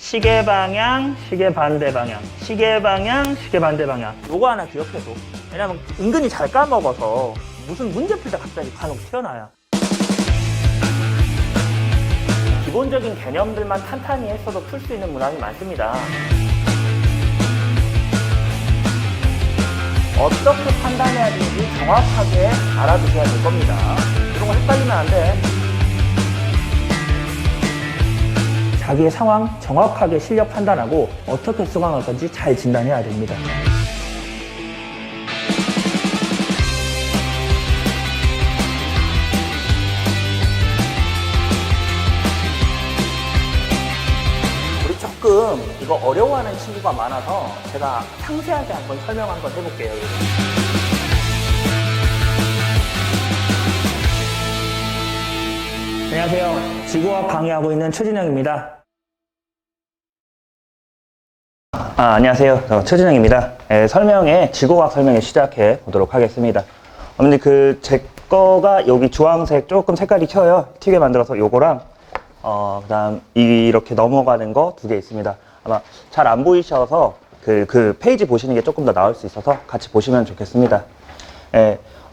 시계 방향, 시계 반대 방향, 시계 방향, 시계 반대 방향. 요거 하나 기억해줘. 왜냐면 은근히 잘 까먹어서 무슨 문제 풀 때 갑자기 간혹 튀어나와요. 기본적인 개념들만 탄탄히 했어도 풀 수 있는 문항이 많습니다. 어떻게 판단해야 되는지 정확하게 알아두셔야 될 겁니다. 이런 거 헷갈리면 안 돼. 자기의 상황 정확하게 실력 판단하고 어떻게 수강할 건지 잘 진단해야 됩니다. 우리 조금 이거 어려워하는 친구가 많아서 제가 상세하게 한번 설명 한번 해볼게요. 안녕하세요. 지구과학 강의하고 있는 최진영입니다. 안녕하세요. 최진영입니다. 지구과학 설명에 시작해 보도록 하겠습니다. 근데 제 거가 여기 주황색 조금 색깔이 튀어요. 튀게 만들어서 요거랑 그다음 이렇게 넘어가는 거 2개 있습니다. 아마 잘 안 보이셔서 그 페이지 보시는 게 조금 더 나을 수 있어서 같이 보시면 좋겠습니다.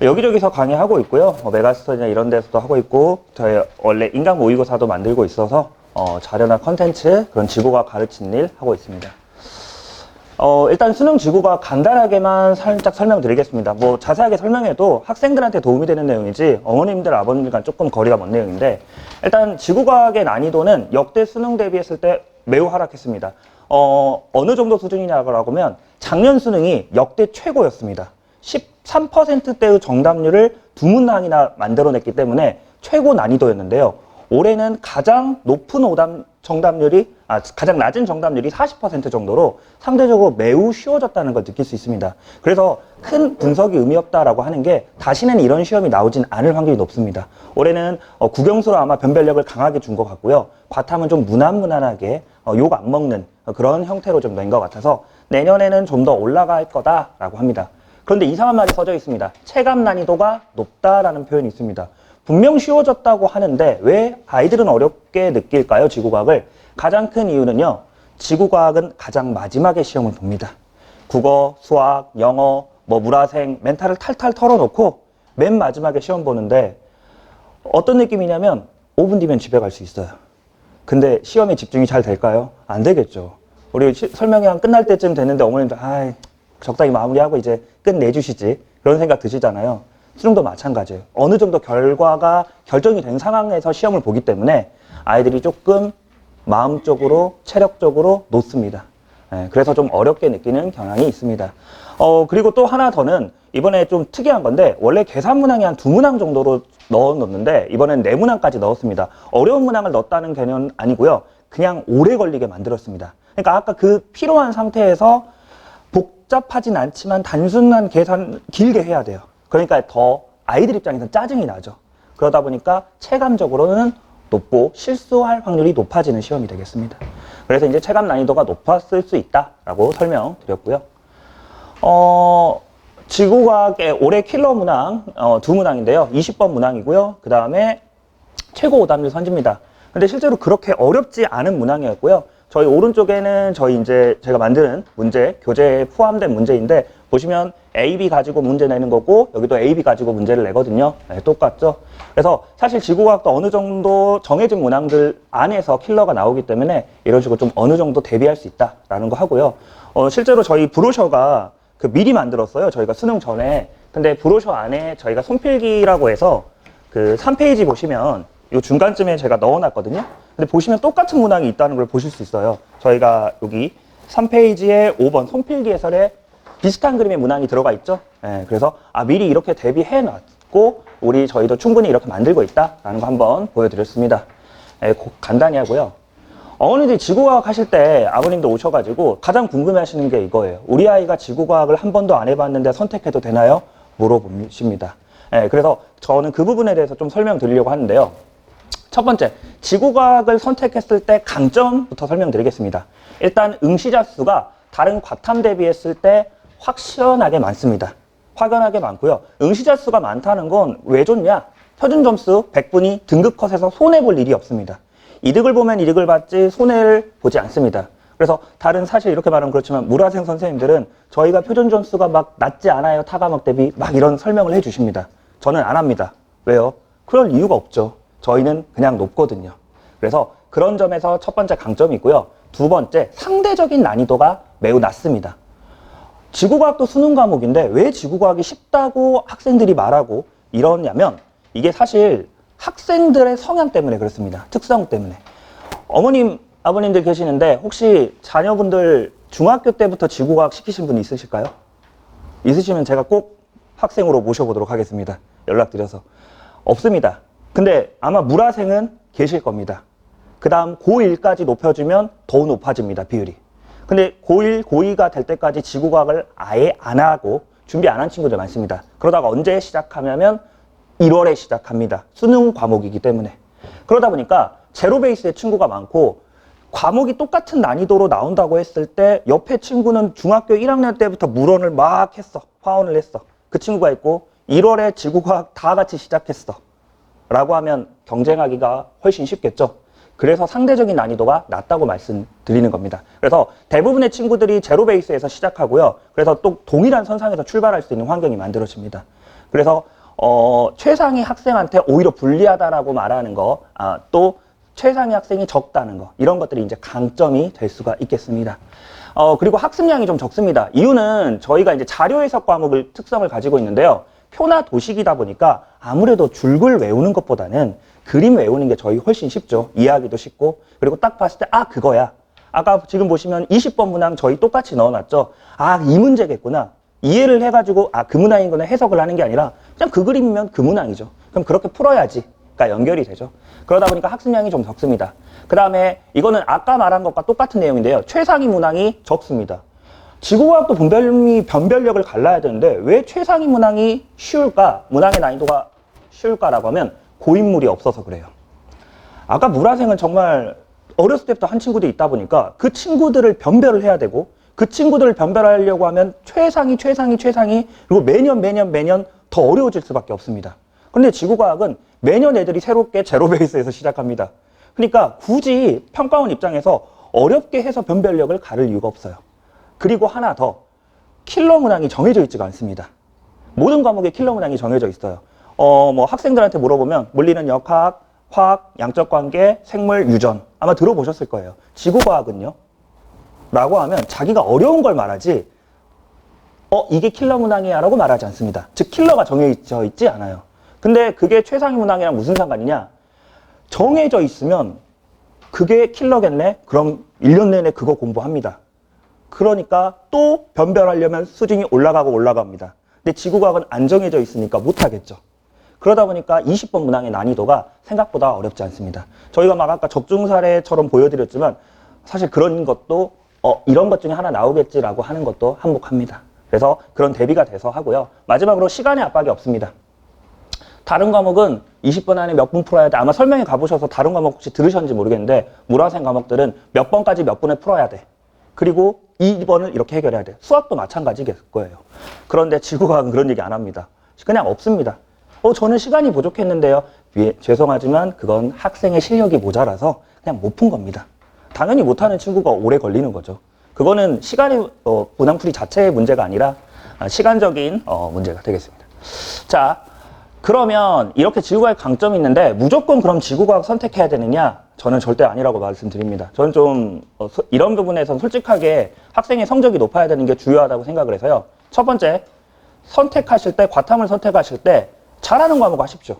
여기저기서 강의하고 있고요. 메가스터디나 이런 데서도 하고 있고, 저희 원래 인간 모의고사도 만들고 있어서 자료나 컨텐츠, 그런 지구과학 가르치는 일 하고 있습니다. 일단 수능 지구과학 간단하게만 살짝 설명드리겠습니다. 뭐 자세하게 설명해도 학생들한테 도움이 되는 내용이지 어머님들, 아버님들과 조금 거리가 먼 내용인데, 일단 지구과학의 난이도는 역대 수능 대비했을 때 매우 하락했습니다. 어느 정도 수준이냐고 하면 작년 수능이 역대 최고였습니다. 13%대의 정답률을 2문항이나 만들어냈기 때문에 최고 난이도였는데요. 올해는 가장 낮은 정답률이 40% 정도로 상대적으로 매우 쉬워졌다는 걸 느낄 수 있습니다. 그래서 큰 분석이 의미 없다라고 하는 게 다시는 이런 시험이 나오진 않을 확률이 높습니다. 올해는 국영수로 아마 변별력을 강하게 준 것 같고요. 과탐은 좀 무난무난하게 욕 안 먹는 그런 형태로 좀 낸 것 같아서 내년에는 좀 더 올라갈 거다라고 합니다. 그런데 이상한 말이 써져 있습니다. 체감 난이도가 높다라는 표현이 있습니다. 분명 쉬워졌다고 하는데 왜 아이들은 어렵게 느낄까요? 지구과학을. 가장 큰 이유는요. 지구과학은 가장 마지막에 시험을 봅니다. 국어, 수학, 영어, 물화생, 멘탈을 탈탈 털어놓고 맨 마지막에 시험 보는데 어떤 느낌이냐면 5분 뒤면 집에 갈 수 있어요. 근데 시험에 집중이 잘 될까요? 안 되겠죠. 우리 설명이 한 끝날 때쯤 됐는데 어머님도 적당히 마무리하고 이제 끝내주시지, 그런 생각 드시잖아요. 수능도 마찬가지예요. 어느 정도 결과가 결정이 된 상황에서 시험을 보기 때문에 아이들이 조금 마음적으로, 체력적으로 놓습니다. 그래서 좀 어렵게 느끼는 경향이 있습니다. 그리고 또 하나 더는 이번에 좀 특이한 건데, 원래 계산 문항이 한 2문항 정도로 넣었는데 이번엔 4문항까지 넣었습니다. 어려운 문항을 넣었다는 개념은 아니고요. 그냥 오래 걸리게 만들었습니다. 그러니까 아까 그 필요한 상태에서 복잡하진 않지만 단순한 계산 길게 해야 돼요. 그러니까 더 아이들 입장에서는 짜증이 나죠. 그러다 보니까 체감적으로는 높고 실수할 확률이 높아지는 시험이 되겠습니다. 그래서 이제 체감 난이도가 높았을 수 있다라고 설명드렸고요. 지구과학의 올해 킬러 문항 2문항인데요. 20번 문항이고요. 그 다음에 최고 오답률 선지입니다. 근데 실제로 그렇게 어렵지 않은 문항이었고요. 저희 오른쪽에는 제가 만드는 문제, 교재에 포함된 문제인데, 보시면 A, B 가지고 문제 내는 거고, 여기도 A, B 가지고 문제를 내거든요. 똑같죠? 그래서 사실 지구과학도 어느 정도 정해진 문항들 안에서 킬러가 나오기 때문에 이런 식으로 좀 어느 정도 대비할 수 있다라는 거 하고요. 실제로 저희 브로셔가 미리 만들었어요. 저희가 수능 전에. 근데 브로셔 안에 저희가 손필기라고 해서 3페이지 보시면 요 중간쯤에 제가 넣어놨거든요. 근데 보시면 똑같은 문항이 있다는 걸 보실 수 있어요. 저희가 여기 3페이지에 5번 손필기 해설에 비슷한 그림의 문항이 들어가 있죠. 그래서 미리 이렇게 대비해놨고 저희도 충분히 이렇게 만들고 있다라는 거 한번 보여드렸습니다. 간단히 하고요. 어머니들이 지구과학 하실 때 아버님도 오셔가지고 가장 궁금해하시는 게 이거예요. 우리 아이가 지구과학을 한 번도 안 해봤는데 선택해도 되나요? 물어보십니다. 그래서 저는 그 부분에 대해서 좀 설명드리려고 하는데요. 첫 번째, 지구과학을 선택했을 때 강점부터 설명드리겠습니다. 일단 응시자 수가 다른 과탐 대비했을 때 확연하게 많습니다. 확연하게 많고요. 응시자 수가 많다는 건 왜 좋냐? 표준 점수 100분이 등급 컷에서 손해볼 일이 없습니다. 이득을 보면 이득을 받지 손해를 보지 않습니다. 그래서 다른 사실 이렇게 말하면 그렇지만 물화생 선생님들은 저희가 표준 점수가 막 낮지 않아요. 타 과목 대비 막 이런 설명을 해주십니다. 저는 안 합니다. 왜요? 그럴 이유가 없죠. 저희는 그냥 높거든요. 그래서 그런 점에서 첫 번째 강점이고요. 두 번째, 상대적인 난이도가 매우 낮습니다. 지구과학도 수능 과목인데 왜 지구과학이 쉽다고 학생들이 말하고 이러냐면 이게 사실 학생들의 성향 때문에 그렇습니다. 특성 때문에. 어머님, 아버님들 계시는데 혹시 자녀분들 중학교 때부터 지구과학 시키신 분 있으실까요? 있으시면 제가 꼭 학생으로 모셔보도록 하겠습니다. 연락드려서. 없습니다. 근데 아마 물화생은 계실 겁니다. 그 다음 고1까지 높여주면 더 높아집니다. 비율이. 근데 고1, 고2가 될 때까지 지구과학을 아예 안 하고 준비 안 한 친구들 많습니다. 그러다가 언제 시작하냐면 1월에 시작합니다. 수능 과목이기 때문에. 그러다 보니까 제로 베이스의 친구가 많고 과목이 똑같은 난이도로 나온다고 했을 때 옆에 친구는 중학교 1학년 때부터 물원을 막 했어. 화원을 했어. 그 친구가 있고 1월에 지구과학 다 같이 시작했어. 라고 하면 경쟁하기가 훨씬 쉽겠죠. 그래서 상대적인 난이도가 낮다고 말씀드리는 겁니다. 그래서 대부분의 친구들이 제로 베이스에서 시작하고요. 그래서 또 동일한 선상에서 출발할 수 있는 환경이 만들어집니다. 그래서 최상위 학생한테 오히려 불리하다라고 말하는 거, 또 최상위 학생이 적다는 거, 이런 것들이 이제 강점이 될 수가 있겠습니다. 그리고 학습량이 좀 적습니다. 이유는 저희가 이제 자료 해석 과목을 특성을 가지고 있는데요. 표나 도식이다 보니까 아무래도 줄글 외우는 것보다는 그림 외우는 게 저희 훨씬 쉽죠. 이해하기도 쉽고. 그리고 딱 봤을 때, 그거야. 아까 지금 보시면 20번 문항 저희 똑같이 넣어놨죠. 이 문제겠구나. 이해를 해가지고, 그 문항인 거는 해석을 하는 게 아니라, 그냥 그 그림이면 그 문항이죠. 그럼 그렇게 풀어야지가 연결이 되죠. 그러다 보니까 학습량이 좀 적습니다. 그 다음에 이거는 아까 말한 것과 똑같은 내용인데요. 최상위 문항이 적습니다. 지구과학도 변별력을 갈라야 되는데 왜 최상위 문항이 쉬울까? 문항의 난이도가 쉬울까라고 하면 고인물이 없어서 그래요. 아까 물화생은 정말 어렸을 때부터 한 친구들이 있다 보니까 그 친구들을 변별을 해야 되고 그 친구들을 변별하려고 하면 최상위 그리고 매년 더 어려워질 수밖에 없습니다. 그런데 지구과학은 매년 애들이 새롭게 제로 베이스에서 시작합니다. 그러니까 굳이 평가원 입장에서 어렵게 해서 변별력을 가를 이유가 없어요. 그리고 하나 더, 킬러 문항이 정해져 있지가 않습니다. 모든 과목에 킬러 문항이 정해져 있어요. 학생들한테 물어보면 물리는 역학, 화학, 양적 관계, 생물, 유전 아마 들어보셨을 거예요. 지구과학은요? 라고 하면 자기가 어려운 걸 말하지 이게 킬러 문항이야 라고 말하지 않습니다. 즉 킬러가 정해져 있지 않아요. 근데 그게 최상위 문항이랑 무슨 상관이냐? 정해져 있으면 그게 킬러겠네? 그럼 1년 내내 그거 공부합니다. 그러니까 또 변별하려면 수준이 올라갑니다. 근데 지구과학은 안 정해져 있으니까 못하겠죠. 그러다 보니까 20번 문항의 난이도가 생각보다 어렵지 않습니다. 저희가 막 아까 적중 사례처럼 보여드렸지만 사실 그런 것도 이런 것 중에 하나 나오겠지라고 하는 것도 한몫합니다. 그래서 그런 대비가 돼서 하고요. 마지막으로 시간의 압박이 없습니다. 다른 과목은 20분 안에 몇 분 풀어야 돼. 아마 설명회 가보셔서 다른 과목 혹시 들으셨는지 모르겠는데 물화생 과목들은 몇 번까지 몇 분에 풀어야 돼. 그리고 2번을 이렇게 해결해야 돼. 수학도 마찬가지일 거예요. 그런데 지구과학은 그런 얘기 안 합니다. 그냥 없습니다. 저는 시간이 부족했는데요. 죄송하지만 그건 학생의 실력이 모자라서 그냥 못 푼 겁니다. 당연히 못하는 친구가 오래 걸리는 거죠. 그거는 시간의 문항풀이 자체의 문제가 아니라 시간적인 문제가 되겠습니다. 자, 그러면 이렇게 지구과학 강점이 있는데 무조건 그럼 지구과학 선택해야 되느냐? 저는 절대 아니라고 말씀드립니다. 저는 좀 이런 부분에선 솔직하게 학생의 성적이 높아야 되는 게 중요하다고 생각을 해서요. 첫 번째, 선택하실 때, 과탐을 선택하실 때 잘하는 과목 하십시오.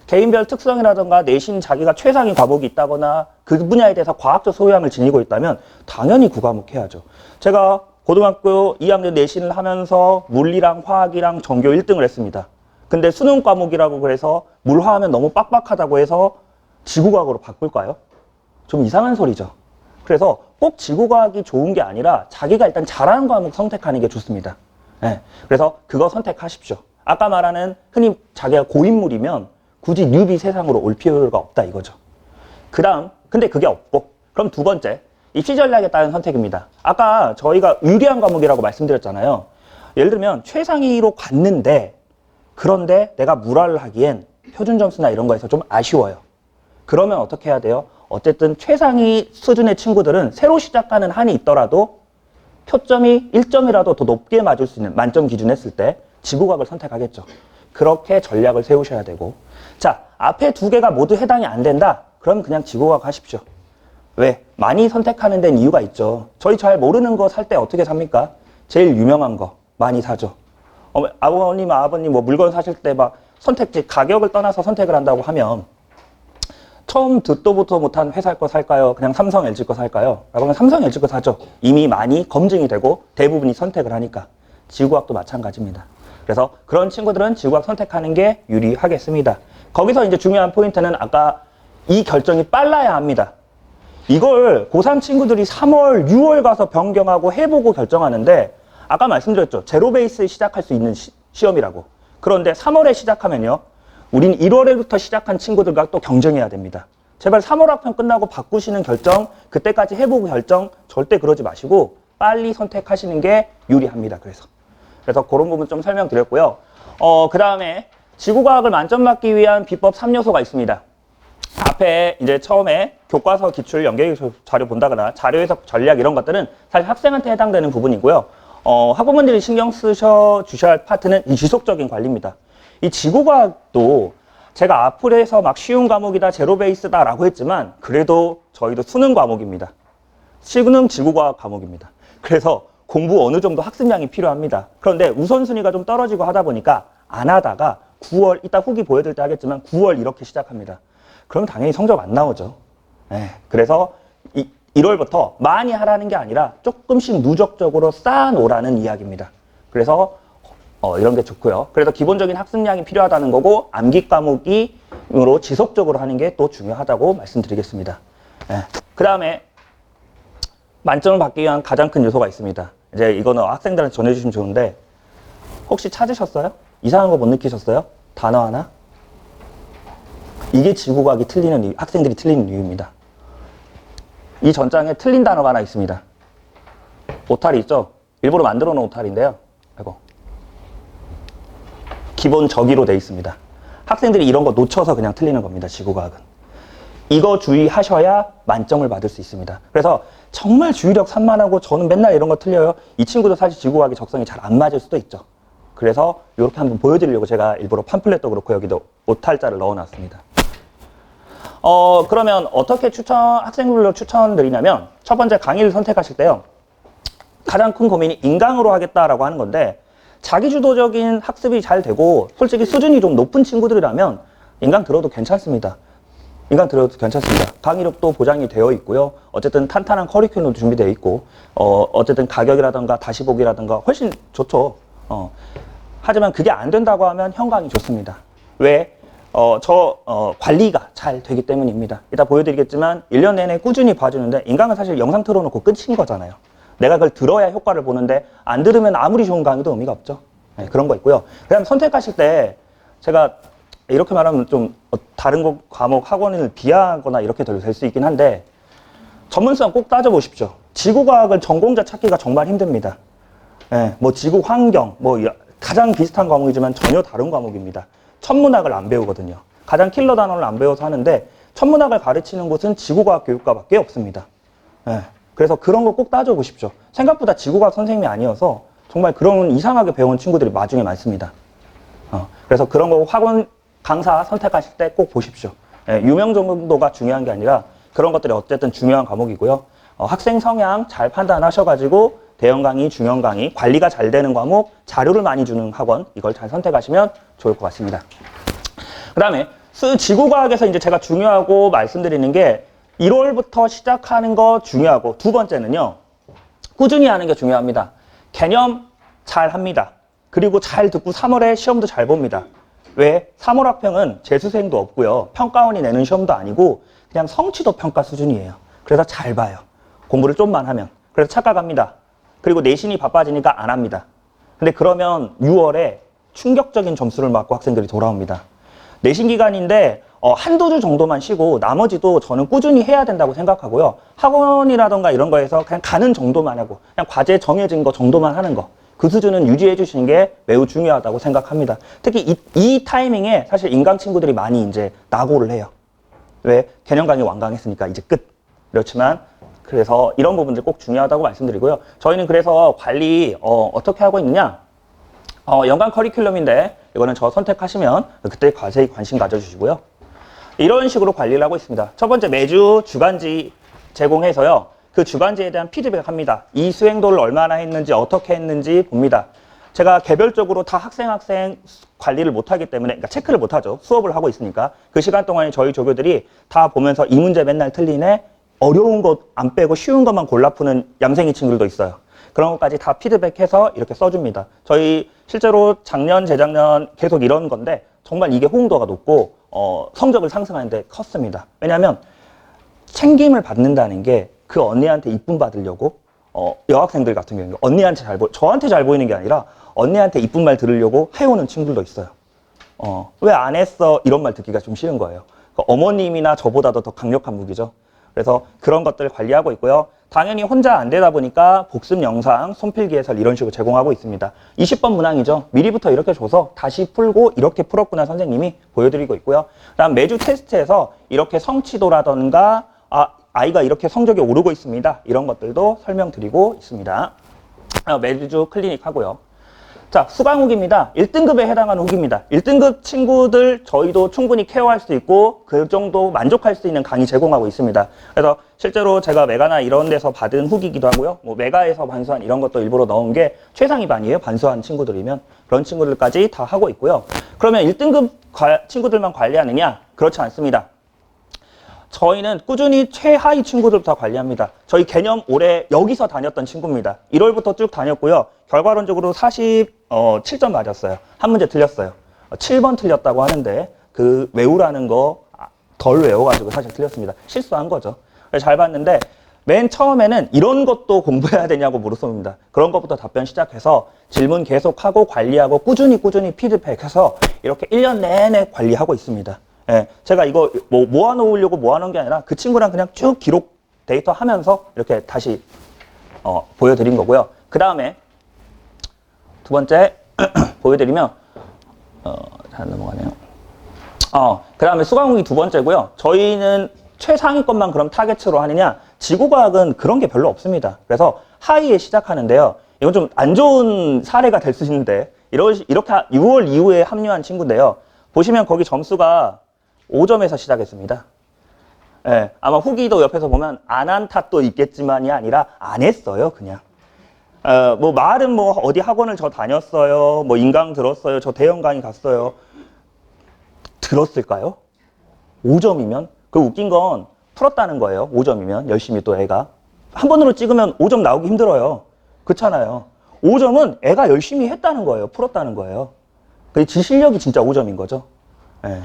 개인별 특성이라든가 내신 자기가 최상위 과목이 있다거나 그 분야에 대해서 과학적 소양을 지니고 있다면 당연히 그 과목 해야죠. 제가 고등학교 2학년 내신을 하면서 물리랑 화학이랑 전교 1등을 했습니다. 근데 수능 과목이라고 그래서 물화하면 너무 빡빡하다고 해서 지구과학으로 바꿀까요? 좀 이상한 소리죠. 그래서 꼭 지구과학이 좋은 게 아니라 자기가 일단 잘하는 과목 선택하는 게 좋습니다. 네. 그래서 그거 선택하십시오. 아까 말하는 흔히 자기가 고인물이면 굳이 뉴비 세상으로 올 필요가 없다 이거죠. 그 다음, 근데 그게 없고, 그럼 두 번째, 입시 전략에 따른 선택입니다. 아까 저희가 유리한 과목이라고 말씀드렸잖아요. 예를 들면 최상위로 갔는데, 그런데 내가 물화를 하기엔 표준 점수나 이런 거에서 좀 아쉬워요. 그러면 어떻게 해야 돼요? 어쨌든 최상위 수준의 친구들은 새로 시작하는 한이 있더라도 표점이 1점이라도 더 높게 맞을 수 있는 만점 기준 했을 때 지구과학을 선택하겠죠. 그렇게 전략을 세우셔야 되고, 자, 앞에 두 개가 모두 해당이 안 된다? 그럼 그냥 지구과학 하십시오. 왜? 많이 선택하는 데는 이유가 있죠. 저희 잘 모르는 거 살 때 어떻게 삽니까? 제일 유명한 거 많이 사죠. 아버님, 아버님 뭐 물건 사실 때 막 선택지, 가격을 떠나서 선택을 한다고 하면 처음 듣도 보도 못한 회사 거 살까요? 그냥 삼성, LG 거 살까요? 라고 하면 삼성, LG 거 사죠. 이미 많이 검증이 되고 대부분이 선택을 하니까. 지구과학도 마찬가지입니다. 그래서 그런 친구들은 지구과학 선택하는 게 유리하겠습니다. 거기서 이제 중요한 포인트는 아까 이 결정이 빨라야 합니다. 이걸 고3 친구들이 3월, 6월 가서 변경하고 해보고 결정하는데 아까 말씀드렸죠. 제로 베이스 시작할 수 있는 시험이라고. 그런데 3월에 시작하면요. 우린 1월에부터 시작한 친구들과 또 경쟁해야 됩니다. 제발 3월 학평 끝나고 바꾸시는 결정, 그때까지 해보고 결정 절대 그러지 마시고 빨리 선택하시는 게 유리합니다. 그래서 그런 부분 좀 설명드렸고요. 그 다음에 지구과학을 만점 받기 위한 비법 3요소가 있습니다. 앞에 이제 처음에 교과서 기출 연계 자료 본다거나 자료 해석 전략 이런 것들은 사실 학생한테 해당되는 부분이고요. 학부모님들이 신경 쓰셔 주셔야 할 파트는 이 지속적인 관리입니다. 이 지구과학도 제가 앞으로해서 막 쉬운 과목이다, 제로 베이스다라고 했지만 그래도 저희도 수능 과목입니다. 수능 지구과학 과목입니다. 그래서 공부 어느 정도 학습량이 필요합니다. 그런데 우선순위가 좀 떨어지고 하다 보니까 안 하다가 9월, 이따 후기 보여드릴 때 하겠지만 9월 이렇게 시작합니다. 그럼 당연히 성적 안 나오죠. 그래서 1월부터 많이 하라는 게 아니라 조금씩 누적적으로 쌓아놓으라는 이야기입니다. 그래서 이런 게 좋고요. 그래서 기본적인 학습량이 필요하다는 거고 암기 과목으로 지속적으로 하는 게 또 중요하다고 말씀드리겠습니다. 그 다음에 만점을 받기 위한 가장 큰 요소가 있습니다. 이제 이거는 학생들한테 전해주시면 좋은데 혹시 찾으셨어요? 이상한 거 못 느끼셨어요? 단어 하나? 이게 지구과학이 틀리는 이유, 학생들이 틀리는 이유입니다. 이 전장에 틀린 단어가 하나 있습니다. 오타리 있죠? 일부러 만들어 놓은 오타리인데요. 아이고. 기본 저기로 돼 있습니다. 학생들이 이런 거 놓쳐서 그냥 틀리는 겁니다. 지구과학은. 이거 주의하셔야 만점을 받을 수 있습니다. 그래서 정말 주의력 산만하고 저는 맨날 이런 거 틀려요. 이 친구도 사실 지구과학이 적성이 잘 안 맞을 수도 있죠. 그래서 이렇게 한번 보여드리려고 제가 일부러 팜플렛도 그렇고 여기도 오탈자를 넣어놨습니다. 그러면 어떻게 학생들로 추천드리냐면 첫 번째 강의를 선택하실 때요. 가장 큰 고민이 인강으로 하겠다라고 하는 건데 자기주도적인 학습이 잘 되고 솔직히 수준이 좀 높은 친구들이라면 인강 들어도 괜찮습니다. 인강 들어도 괜찮습니다. 강의력도 보장이 되어 있고요. 어쨌든 탄탄한 커리큘럼도 준비되어 있고 어쨌든 가격이라든가 다시 보기라든가 훨씬 좋죠. 하지만 그게 안 된다고 하면 현강이 좋습니다. 왜? 관리가 잘 되기 때문입니다. 이따 보여드리겠지만 1년 내내 꾸준히 봐주는데 인강은 사실 영상 틀어놓고 끝인 거잖아요. 내가 그걸 들어야 효과를 보는데 안 들으면 아무리 좋은 강의도 의미가 없죠. 그런 거 있고요. 그 다음 선택하실 때 제가 이렇게 말하면 좀 다른 과목 학원을 비하하거나 이렇게 될 수 있긴 한데 전문성 꼭 따져보십시오. 지구과학을 전공자 찾기가 정말 힘듭니다. 뭐 지구 환경, 뭐 가장 비슷한 과목이지만 전혀 다른 과목입니다. 천문학을 안 배우거든요. 가장 킬러 단어를 안 배워서 하는데 천문학을 가르치는 곳은 지구과학 교육과밖에 없습니다. 그래서 그런 거 꼭 따져보십시오. 생각보다 지구과학 선생님이 아니어서 정말 그런 이상하게 배운 친구들이 나중에 많습니다. 그래서 그런 거 학원 강사 선택하실 때 꼭 보십시오. 유명 정도가 중요한 게 아니라 그런 것들이 어쨌든 중요한 과목이고요. 학생 성향 잘 판단하셔가지고 대형 강의, 중형 강의, 관리가 잘 되는 과목, 자료를 많이 주는 학원 이걸 잘 선택하시면 좋을 것 같습니다. 그 다음에 지구과학에서 이제 제가 중요하고 말씀드리는 게 1월부터 시작하는 거 중요하고 두 번째는요. 꾸준히 하는 게 중요합니다. 개념 잘 합니다. 그리고 잘 듣고 3월에 시험도 잘 봅니다. 왜? 3월 학평은 재수생도 없고요. 평가원이 내는 시험도 아니고 그냥 성취도 평가 수준이에요. 그래서 잘 봐요. 공부를 좀만 하면. 그래서 착각합니다. 그리고 내신이 바빠지니까 안 합니다. 근데 그러면 6월에 충격적인 점수를 맞고 학생들이 돌아옵니다. 내신 기간인데 한두 주 정도만 쉬고 나머지도 저는 꾸준히 해야 된다고 생각하고요. 학원이라던가 이런 거에서 그냥 가는 정도만 하고 그냥 과제 정해진 거 정도만 하는 거. 그 수준은 유지해 주시는 게 매우 중요하다고 생각합니다. 특히 이 타이밍에 사실 인강 친구들이 많이 이제 낙오를 해요. 왜? 개념 강의 완강했으니까 이제 끝. 그렇지만 그래서 이런 부분들 꼭 중요하다고 말씀드리고요. 저희는 그래서 관리 어떻게 하고 있느냐? 연간 커리큘럼인데 이거는 저 선택하시면 그때 자세히 관심 가져주시고요. 이런 식으로 관리를 하고 있습니다. 첫 번째, 매주 주간지 제공해서요. 그 주간지에 대한 피드백 합니다. 이 수행도를 얼마나 했는지 어떻게 했는지 봅니다. 제가 개별적으로 다 학생 관리를 못하기 때문에, 그러니까 체크를 못하죠. 수업을 하고 있으니까. 그 시간 동안에 저희 조교들이 다 보면서 이 문제 맨날 틀리네, 어려운 것 안 빼고 쉬운 것만 골라 푸는 얌생이 친구들도 있어요. 그런 것까지 다 피드백해서 이렇게 써줍니다. 저희 실제로 작년, 재작년 계속 이런 건데 정말 이게 호응도가 높고 성적을 상승하는데 컸습니다. 왜냐하면 챙김을 받는다는 게 그 언니한테 이쁨 받으려고 여학생들 같은 경우는 언니한테 저한테 잘 보이는 게 아니라 언니한테 이쁜 말 들으려고 해오는 친구들도 있어요. 왜 안 했어? 이런 말 듣기가 좀 싫은 거예요. 그러니까 어머님이나 저보다도 더 강력한 무기죠. 그래서 그런 것들을 관리하고 있고요. 당연히 혼자 안 되다 보니까 복습 영상, 손필기 해설 이런 식으로 제공하고 있습니다. 20번 문항이죠. 미리부터 이렇게 줘서 다시 풀고 이렇게 풀었구나 선생님이 보여드리고 있고요. 그다음 매주 테스트에서 이렇게 성취도라던가 아이가 이렇게 성적이 오르고 있습니다. 이런 것들도 설명드리고 있습니다. 매주 클리닉 하고요. 자, 수강 후기입니다. 1등급에 해당하는 후기입니다. 1등급 친구들 저희도 충분히 케어할 수 있고 그 정도 만족할 수 있는 강의 제공하고 있습니다. 그래서 실제로 제가 메가나 이런 데서 받은 후기이기도 하고요. 뭐 메가에서 반수한 이런 것도 일부러 넣은 게 최상위 반이에요. 반수한 친구들이면. 그런 친구들까지 다 하고 있고요. 그러면 1등급 친구들만 관리하느냐? 그렇지 않습니다. 저희는 꾸준히 최하위 친구들부터 관리합니다. 저희 개념 올해 여기서 다녔던 친구입니다. 1월부터 쭉 다녔고요. 결과론적으로 47점 맞았어요. 한 문제 틀렸어요. 7번 틀렸다고 하는데 그 외우라는 거 덜 외워가지고 사실 틀렸습니다. 실수한 거죠. 그래서 잘 봤는데 맨 처음에는 이런 것도 공부해야 되냐고 물었습니다. 그런 것부터 답변 시작해서 질문 계속하고 관리하고 꾸준히 피드백해서 이렇게 1년 내내 관리하고 있습니다. 예, 제가 이거 뭐 모아놓으려고 모아놓은 게 아니라 그 친구랑 그냥 쭉 기록 데이터 하면서 이렇게 다시 보여드린 거고요. 그 다음에 두 번째 보여드리면 잘 넘어가네요. 그 다음에 수강 후기 두 번째고요. 저희는 최상위권만 그럼 타겟으로 하느냐? 지구과학은 그런 게 별로 없습니다. 그래서 하위에 시작하는데요. 이건 좀 안 좋은 사례가 될 수 있는데 이렇게 6월 이후에 합류한 친구인데요. 보시면 거기 점수가 5점에서 시작했습니다. 예, 아마 후기도 옆에서 보면 안 한 탓도 있겠지만이 아니라 안 했어요, 그냥. 뭐 말은 뭐 어디 학원을 저 다녔어요, 뭐 인강 들었어요, 저 대형 강의 갔어요. 들었을까요? 5점이면? 그 웃긴 건 풀었다는 거예요. 5점이면 열심히 또 애가. 한 번으로 찍으면 5점 나오기 힘들어요. 그렇잖아요. 5점은 애가 열심히 했다는 거예요. 풀었다는 거예요. 그 지 실력이 진짜 5점인 거죠. 예.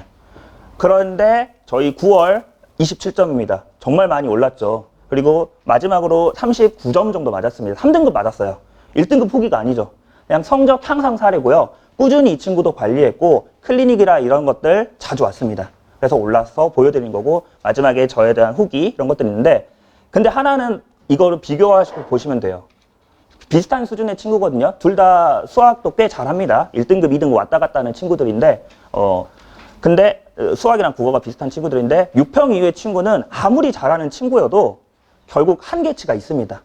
그런데 저희 9월 27점입니다. 정말 많이 올랐죠. 그리고 마지막으로 39점 정도 맞았습니다. 3등급 맞았어요. 1등급 후기가 아니죠. 그냥 성적 향상 사례고요. 꾸준히 이 친구도 관리했고 클리닉이라 이런 것들 자주 왔습니다. 그래서 올라서 보여드린 거고 마지막에 저에 대한 후기 이런 것들이 있는데 근데 하나는 이거를 비교하시고 보시면 돼요. 비슷한 수준의 친구거든요. 둘 다 수학도 꽤 잘합니다. 1등급, 2등급 왔다 갔다 하는 친구들인데 근데 수학이랑 국어가 비슷한 친구들인데 6평 이후의 친구는 아무리 잘하는 친구여도 결국 한계치가 있습니다.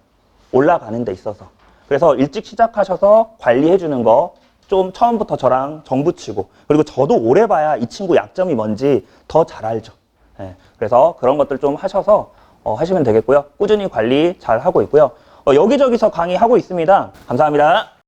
올라가는 데 있어서. 그래서 일찍 시작하셔서 관리해주는 거 좀 처음부터 저랑 정붙이고 그리고 저도 오래 봐야 이 친구 약점이 뭔지 더 잘 알죠. 예, 그래서 그런 것들 좀 하셔서 하시면 되겠고요. 꾸준히 관리 잘 하고 있고요. 여기저기서 강의하고 있습니다. 감사합니다.